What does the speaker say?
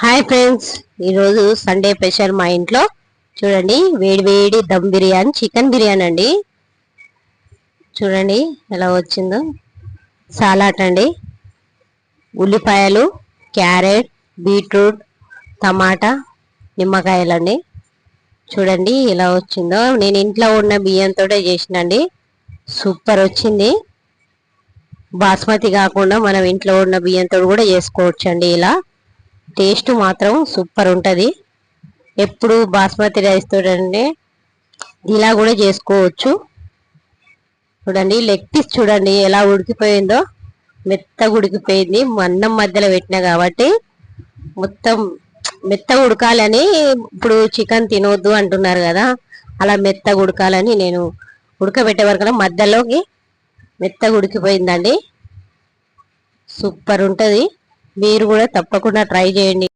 Hi friends, ఈరోజు Sunday special మా ఇంట్లో చూడండి. వేడి వేడి దమ్ బిర్యానీ, చికెన్ బిర్యానీ అండి. చూడండి ఎలా వచ్చిందో. సాలాడ్ అండి, ఉల్లిపాయలు, క్యారెట్, బీట్రూట్, టమాటా, నిమ్మకాయలండి. చూడండి ఎలా వచ్చిందో. నేను ఇంట్లో ఉన్న బియ్యంతో చేసినండి. సూపర్ వచ్చింది. బాస్మతి కాకుండా మనం ఇంట్లో ఉన్న బియ్యంతో కూడా చేసుకోవచ్చు అండి. ఇలా టేస్ట్ మాత్రం సూపర్ ఉంటుంది. ఎప్పుడు బాస్మతి రైస్ తోటండి ఇలా కూడా చేసుకోవచ్చు. చూడండి లెగ్ పీస్ చూడండి ఎలా ఉడికిపోయిందో. మెత్తగా ఉడికిపోయింది. అన్నం మధ్యలో పెట్టినా కాబట్టి మొత్తం మెత్తగా ఉడకాలని. ఇప్పుడు చికెన్ తినొద్దు అంటున్నారు కదా, అలా మెత్తగా ఉడకాలని నేను ఉడకబెట్టే వరకు మధ్యలోకి మెత్తగా ఉడికిపోయిందండి. సూపర్ ఉంటుంది. మీరు కూడా తప్పకుండా ట్రై చేయండి.